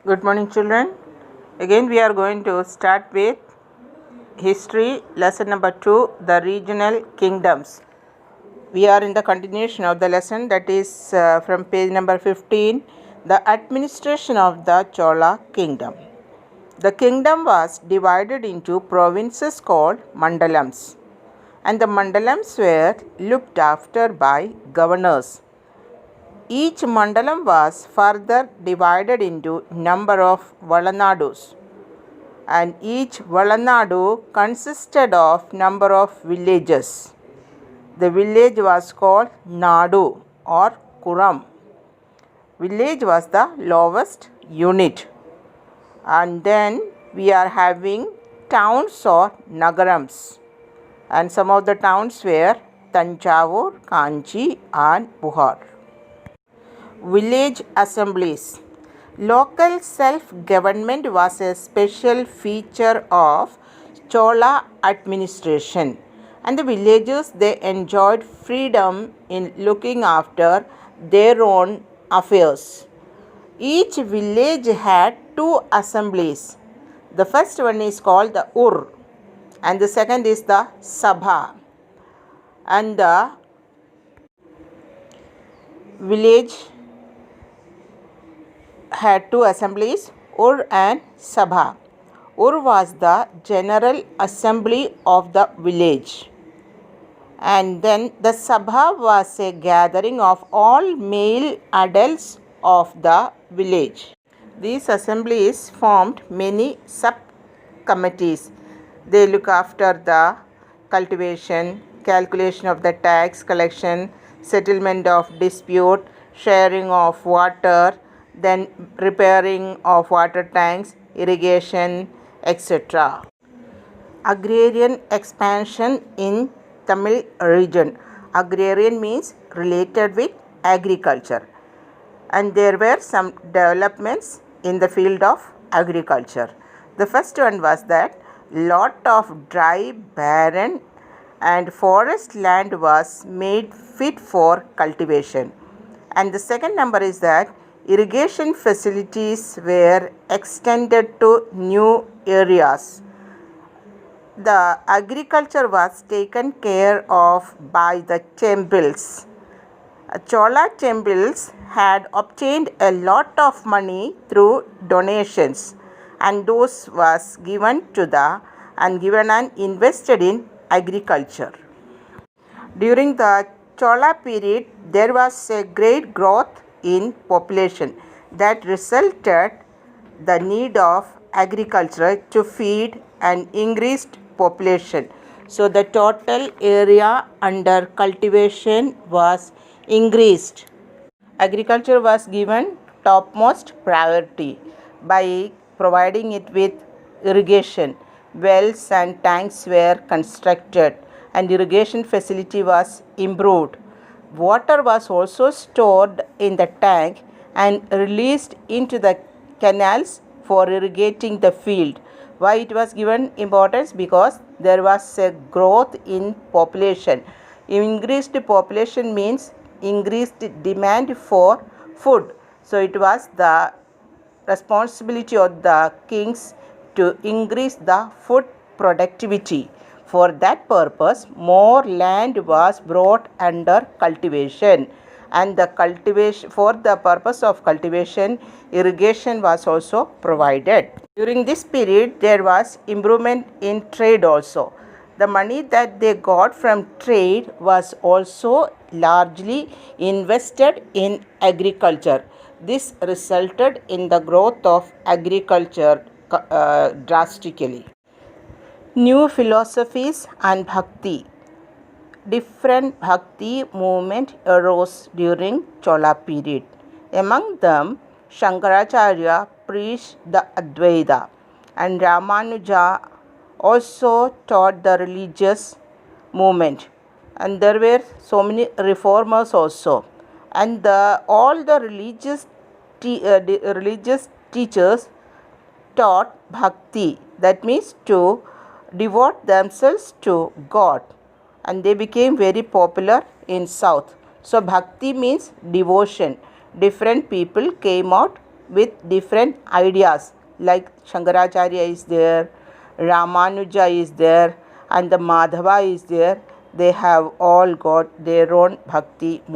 Good morning, children. Again, we are going to start with history lesson number 2, the regional kingdoms. We are in the continuation of the lesson, that is from page number 15, the administration of the Chola kingdom. The kingdom was divided into provinces called mandalams, and the mandalams were looked after by governors. Each mandalam was further divided into number of valanadus, and each valanadu consisted of number of villages. The village was called nadu or kuram. Village was the lowest unit. And then we are having towns or nagarams, and some of the towns were Tanjavur, Kanchi and Buhar. Village assemblies. Local self-government was a special feature of Chola administration, and the villagers, they enjoyed freedom in looking after their own affairs. Each village had two assemblies. The first one is called the Ur, and the second is the Sabha. And the village had two assemblies, Ur and Sabha. Ur was the general assembly of the village, and then the Sabha was a gathering of all male adults of the village. These assemblies formed many sub-committees. They look after the cultivation, calculation of the tax collection, settlement of dispute, sharing of water, then repairing of water tanks, irrigation, etc. Agrarian expansion in Tamil region. Agrarian means related with agriculture, and there were some developments in the field of agriculture. The first one was that lot of dry, barren and forest land was made fit for cultivation. And the second number is that irrigation facilities were extended to new areas. The agriculture was taken care of by the Chembils. Chola Chembils had obtained a lot of money through donations, and those was given to the and given and invested in agriculture. During the Chola period, there was a great growth in population that resulted the need of agriculture to feed an increased population. So the total area under cultivation was increased. Agriculture was given topmost priority by providing it with irrigation. Wells and tanks were constructed, and irrigation facility was improved. Water was also stored in the tank and released into the canals for irrigating the field. Why it was given importance? Because there was a growth in population. Increased population means increased demand for food. So it was the responsibility of the kings to increase the food productivity. For that purpose, more land was brought under cultivation, and the cultivation, for the purpose of cultivation, irrigation was also provided. During this period, there was improvement in trade also. The money that they got from trade was also largely invested in agriculture. This resulted in the growth of agriculture drastically. New philosophies and bhakti. Different bhakti movement arose during Chola period. Among them, Shankaracharya preached the Advaita, and Ramanuja also taught the religious movement. And there were so many reformers also. And all the religious teachers taught bhakti, that means to devote themselves to God, and they became very popular in South. So bhakti means devotion. Different people came out with different ideas, like Shankaracharya is there, Ramanuja is there, and the Madhava is there. They have all got their own bhakti movement.